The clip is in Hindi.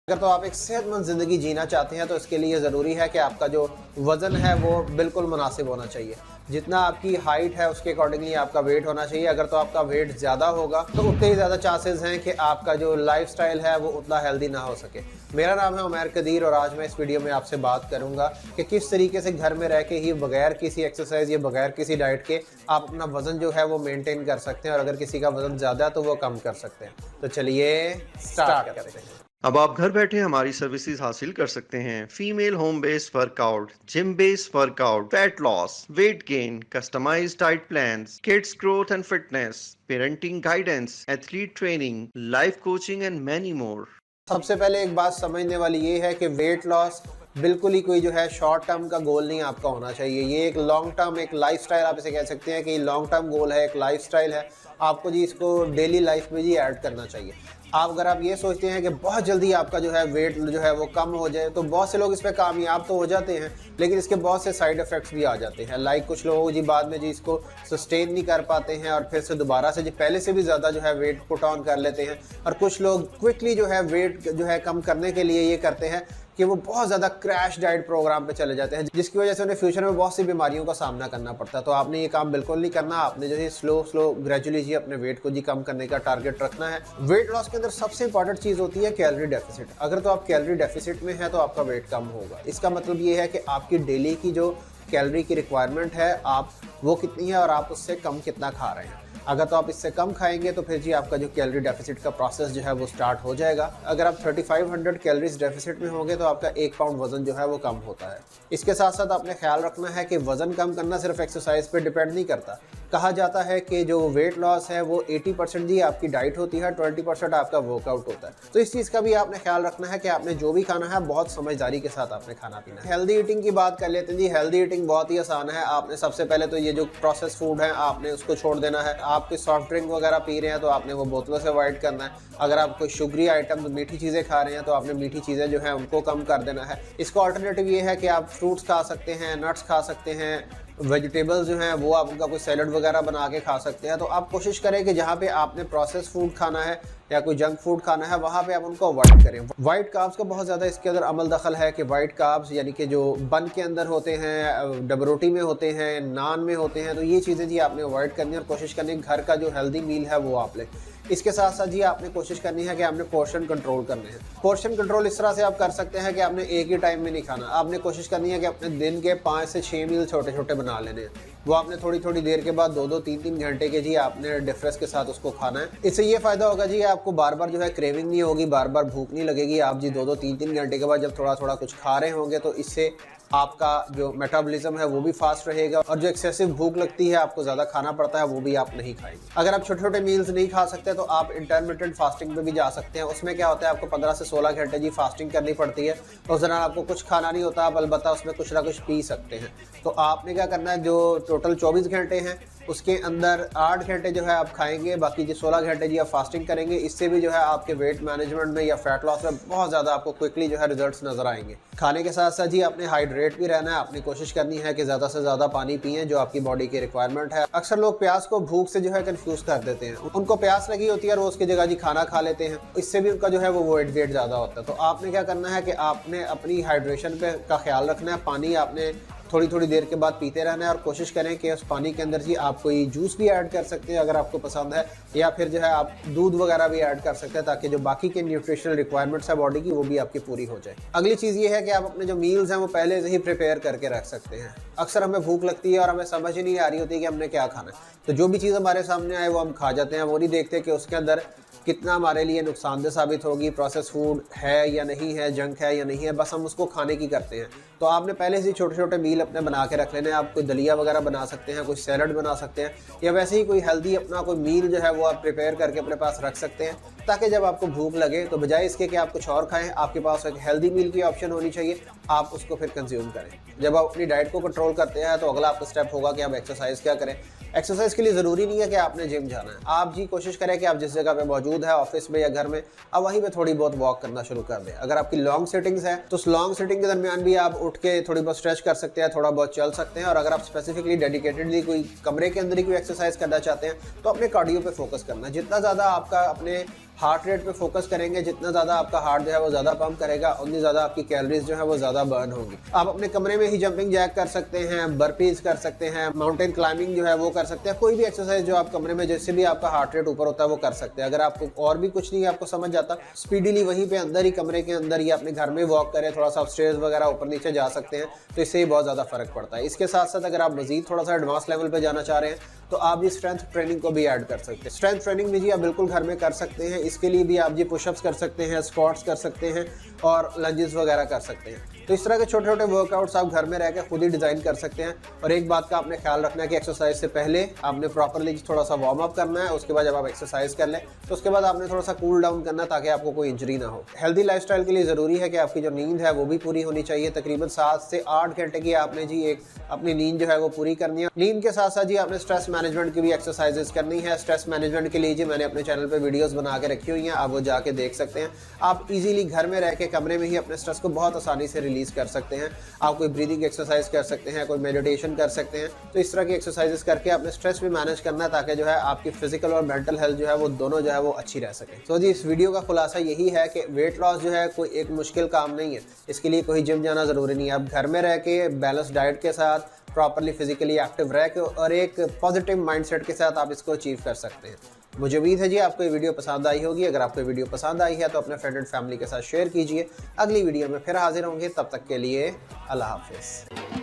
अगर तो आप एक सेहतमंद ज़िंदगी जीना चाहते हैं तो इसके लिए ज़रूरी है कि आपका जो वज़न है वो बिल्कुल मुनासिब होना चाहिए। जितना आपकी हाइट है उसके अकॉर्डिंगली आपका वेट होना चाहिए। अगर तो आपका वेट ज़्यादा होगा तो उतने ही ज़्यादा चांसेस हैं कि आपका जो लाइफ़स्टाइल है वो उतना हेल्दी ना हो सके। मेरा नाम है उमैर कदीर और आज मैं इस वीडियो में आपसे बात करूंगा कि किस तरीके से घर में रह के ही बगैर किसी एक्सरसाइज या बगैर किसी डाइट के आप अपना वज़न जो है वो मेंटेन कर सकते हैं और अगर किसी का वज़न ज़्यादा है तो वो कम कर सकते हैं। तो चलिए स्टार्ट करते हैं। अब आप घर बैठे हमारी सर्विसेज हासिल कर सकते हैं। Female home based workout, gym based workout, fat loss, weight gain, customized diet plans, kids growth and fitness, parenting guidance, athlete training, life coaching and many more. सबसे पहले एक बात समझने वाली ये है कि वेट लॉस बिल्कुल ही कोई जो है शॉर्ट टर्म का गोल नहीं आपका होना चाहिए। ये एक लॉन्ग टर्म एक लाइफस्टाइल आप इसे कह सकते हैं कि लॉन्ग टर्म गोल है, एक लाइफस्टाइल है। आपको जी इसको डेली लाइफ में जी ऐड करना चाहिए। अगर आप ये सोचते हैं कि बहुत जल्दी आपका जो है वेट जो है वो कम हो जाए तो बहुत से लोग इस पर कामयाब तो हो जाते हैं लेकिन इसके बहुत से साइड इफ़ेक्ट्स भी आ जाते हैं। लाइक कुछ लोग जी बाद में जी इसको सस्टेन नहीं कर पाते हैं और फिर से दोबारा से जी पहले से भी ज़्यादा जो है वेट पुट ऑन कर लेते हैं। और कुछ लोग क्विकली जो है वेट जो है कम करने के लिए ये करते हैं कि वो बहुत ज़्यादा क्रैश डाइट प्रोग्राम पे चले जाते हैं जिसकी वजह से उन्हें फ्यूचर में बहुत सी बीमारियों का सामना करना पड़ता है। तो आपने ये काम बिल्कुल नहीं करना। आपने जो है स्लो ग्रेजुअली जी अपने वेट को जी कम करने का टारगेट रखना है। वेट लॉस के अंदर सबसे इंपॉर्टेंट चीज़ होती है कैलोरी डेफिसिट। अगर तो आप कैलोरी डेफिसिट में है तो आपका वेट कम होगा। इसका मतलब ये है कि आपकी डेली की जो कैलोरी की रिक्वायरमेंट है आप वो कितनी है और आप उससे कम कितना खा रहे हैं। अगर तो आप इससे कम खाएंगे तो फिर जी आपका जो कैलोरी डेफिसिट का प्रोसेस जो है वो स्टार्ट हो जाएगा। अगर आप 3500 कैलोरीज डेफिसिट में होंगे तो आपका 1 पाउंड वजन जो है वो कम होता है। इसके साथ साथ आपने ख्याल रखना है कि वजन कम करना सिर्फ एक्सरसाइज पे डिपेंड नहीं करता। कहा जाता है कि जो वेट लॉस है वो 80% जी आपकी डाइट होती है, 20% आपका वर्कआउट होता है। तो इस चीज़ का भी आपने ख्याल रखना है कि आपने जो भी खाना है बहुत समझदारी के साथ आपने खाना पीना है। हेल्दी ईटिंग की बात कर लेते हैं जी। हेल्दी ईटिंग बहुत ही आसान है। आपने सबसे पहले तो ये जो प्रोसेस फूड है आपने उसको छोड़ देना है। आप कोई सॉफ्ट ड्रिंक वगैरह पी रहे हैं तो आपने वो बोतलों से अवॉइड करना है। अगर आप कोई शुगरी आइटम मीठी चीज़ें खा रहे हैं तो आपने मीठी चीज़ें जो है उनको कम कर देना है। इसका ऑल्टरनेटिव ये है कि आप फ्रूट्स खा सकते हैं, नट्स खा सकते हैं, वेजिटेबल्स जो हैं वो आप उनका कोई सैलड वगैरह बना के खा सकते हैं। तो आप कोशिश करें कि जहाँ पे आपने प्रोसेस फूड खाना है या कोई जंक फूड खाना है वहाँ पे आप उनको अवॉइड करें। वाइट कार्ब्स का बहुत ज़्यादा इसके अंदर अमल दखल है कि वाइट कार्ब्स यानी कि जो बन के अंदर होते हैं, डब रोटी में होते हैं, नान में होते हैं, तो ये चीज़ें जी आपने अवॉइड करनी है और कोशिश करनी है घर का जो हेल्दी मील है वो आप लें। इसके साथ साथ जी आपने कोशिश करनी है कि आपने पोर्शन कंट्रोल करने हैं। पोर्शन कंट्रोल इस तरह से आप कर सकते हैं कि आपने एक ही टाइम में नहीं खाना। आपने कोशिश करनी है कि अपने दिन के 5 से 6 मील छोटे छोटे बना लेने हैं। वो आपने थोड़ी थोड़ी देर के बाद 2-2 3-3 घंटे के जी आपने डिफरेंस के साथ उसको खाना है। इससे ये फ़ायदा होगा जी आपको बार बार जो है क्रेविंग नहीं होगी, बार बार भूख नहीं लगेगी। आप जी 2-2 3-3 घंटे के बाद जब थोड़ा थोड़ा कुछ खा रहे होंगे तो इससे आपका जो मेटाबॉलिज्म है वो भी फास्ट रहेगा और जो एक्सेसिव भूख लगती है आपको ज़्यादा खाना पड़ता है वो भी आप नहीं खाएंगे। अगर आप छोटे छोटे मील्स नहीं खा सकते तो आप इंटरमिटेंट फास्टिंग पे भी जा सकते हैं। उसमें क्या होता है आपको 15 से 16 घंटे जी फास्टिंग करनी पड़ती है। उस दौरान आपको कुछ खाना नहीं होता, आप अलबत्ता उसमें कुछ ना कुछ पी सकते हैं। तो आपने क्या करना है, जो टोटल 24 घंटे हैं उसके अंदर 8 घंटे जो है आप खाएंगे, बाकी जो 16 घंटे जी आप फास्टिंग करेंगे। इससे भी जो है आपके वेट मैनेजमेंट में या फैट लॉस में बहुत ज़्यादा आपको क्विकली जो है रिजल्ट्स नज़र आएंगे। खाने के साथ साथ जी आपने हाइड्रेट भी रहना है। आपने कोशिश करनी है कि ज़्यादा से ज़्यादा पानी पिएं जो आपकी बॉडी की रिक्वायरमेंट है। अक्सर लोग प्यास को भूख से जो है कंफ्यूज कर देते हैं। उनको प्यास लगी होती है और वो उसकी जगह जी खाना खा लेते हैं। इससे भी उनका जो है वो वेट ज़्यादा होता है। तो आपने क्या करना है कि आपने अपनी हाइड्रेशन पे का ख्याल रखना है। पानी आपने थोड़ी थोड़ी देर के बाद पीते रहना है और कोशिश करें कि उस पानी के अंदर जी आप कोई जूस भी ऐड कर सकते हैं अगर आपको पसंद है, या फिर जो है आप दूध वगैरह भी ऐड कर सकते हैं ताकि जो बाकी के न्यूट्रिशनल रिक्वायरमेंट्स है बॉडी की वो भी आपकी पूरी हो जाए। अगली चीज़ ये है कि आप अपने जो मील्स हैं वो पहले से ही प्रिपेयर करके रख सकते हैं। अक्सर हमें भूख लगती है और हमें समझ ही नहीं आ रही होती कि हमने क्या खाना है, तो जो भी चीज़ हमारे सामने आए वो हम खा जाते हैं। वो नहीं देखते कि उसके अंदर कितना हमारे लिए नुकसानदेह साबित होगी, प्रोसेस फूड है या नहीं है, जंक है या नहीं है, बस हम उसको खाने की करते हैं। तो आपने पहले से छोटे छोटे मील अपने बना के रख लेने। आप कोई दलिया वगैरह बना सकते हैं, कोई सैलड बना सकते हैं, या वैसे ही कोई हेल्दी अपना कोई मील जो है वो आप प्रिपेयर करके अपने पास रख सकते हैं ताकि जब आपको भूख लगे तो बजाय इसके कि आप कुछ और खाएं, आपके पास एक हेल्दी मील की ऑप्शन होनी चाहिए, आप उसको फिर कंज्यूम करें। जब आप अपनी डाइट को कंट्रोल करते हैं तो अगला आपका स्टेप होगा कि आप एक्सरसाइज क्या करें। एक्सरसाइज के लिए ज़रूरी नहीं है कि आपने जिम जाना है। आप जी कोशिश करें कि आप जिस जगह पे मौजूद है, ऑफिस में या घर में, आप वहीं पे थोड़ी बहुत वॉक करना शुरू कर दें। अगर आपकी लॉन्ग सिटिंग्स है तो उस लॉन्ग सिटिंग के दरमियान भी आप उठ के थोड़ी बहुत स्ट्रेच कर सकते हैं, थोड़ा बहुत चल सकते हैं। और अगर आप स्पेसिफिकली डेडिकेटेडली कोई कमरे के अंदर ही कोई एक्सरसाइज करना चाहते हैं तो अपने कार्डियो पे फोकस करना है। जितना ज़्यादा आपका अपने हार्ट रेट पे फोकस करेंगे, जितना ज़्यादा आपका हार्ट जो है वो ज़्यादा पंप करेगा उतनी ज़्यादा आपकी कैलोरीज जो है वो ज़्यादा बर्न होंगी। आप अपने कमरे में ही जंपिंग जैक कर सकते हैं, बर्पीज कर सकते हैं, माउंटेन क्लाइंबिंग जो है वो कर सकते हैं, कोई भी एक्सरसाइज जो आप कमरे में जैसे भी आपका हार्ट रेट ऊपर होता है वो कर सकते हैं। अगर आपको और भी कुछ नहीं आपको समझ जाता, स्पीडीली वहीं पे अंदर ही कमरे के अंदर ही अपने घर में वॉक करें, थोड़ा सा स्टेयर्स वगैरह ऊपर नीचे जा सकते हैं, तो इससे ही बहुत ज़्यादा फर्क पड़ता है। इसके साथ साथ अगर आप मजीद थोड़ा सा एडवांस लेवल पे जाना चाह रहे हैं तो आप भी स्ट्रेंथ ट्रेनिंग को भी ऐड कर सकते हैं। स्ट्रेंथ ट्रेनिंग भी जी आप बिल्कुल घर में कर सकते हैं। इसके लिए भी आप जी पुशअप्स कर सकते हैं, स्क्वाट्स कर सकते हैं और लंजेस वगैरह कर सकते हैं। तो इस तरह के छोटे छोटे वर्कआउट्स आप घर में रह के खुद ही डिज़ाइन कर सकते हैं। और एक बात का आपने ख्याल रखना है कि एक्सरसाइज से पहले आपने प्रॉपरली थोड़ा सा वार्म अप करना है। उसके बाद जब आप एक्सरसाइज कर लें तो उसके बाद आपने थोड़ा सा कूल डाउन करना है ताकि आपको कोई इंजरी ना हो। हेल्दी लाइफस्टाइल के लिए ज़रूरी है कि आपकी जो नींद है वो भी पूरी होनी चाहिए। तकरीबन 7 से 8 घंटे की आपने जी एक अपनी नींद जो है वो पूरी करनी है। नींद के साथ साथ जी आपने स्ट्रेस मैनेजमेंट की भी एक्सरसाइजेस करनी है। स्ट्रेस मैनेजमेंट के लिए जी मैंने अपने चैनल पे वीडियोस बना के रखी हुई हैं, आप वो जाके देख सकते हैं। आप इजीली घर में रह के कमरे में ही अपने स्ट्रेस को बहुत आसानी से रिलीज कर सकते हैं। आप कोई ब्रीदिंग एक्सरसाइज कर सकते हैं, कोई मेडिटेशन कर सकते हैं। तो इस तरह की एक्सरसाइजेस करके अपने स्ट्रेस भी मैनेज करना है ताकि जो है आपकी फिजिकल और मेंटल हेल्थ जो है वो दोनों जो है वो अच्छी रह सके। तो जी इस वीडियो का खुलासा यही है कि वेट लॉस जो है कोई एक मुश्किल काम नहीं है। इसके लिए कोई जिम जाना ज़रूरी नहीं है। आप घर में रह के बैलेंस डाइट के साथ प्रॉपरली फिजिकली एक्टिव रह के और एक पॉजिटिव माइंडसेट के साथ आप इसको अचीव कर सकते हैं। मुझे उम्मीद है जी आपको ये वीडियो पसंद आई होगी। अगर आपको ये वीडियो पसंद आई है तो अपने फ्रेंड एंड फैमिली के साथ शेयर कीजिए। अगली वीडियो में फिर हाजिर होंगे, तब तक के लिए अल्लाह हाफिज़।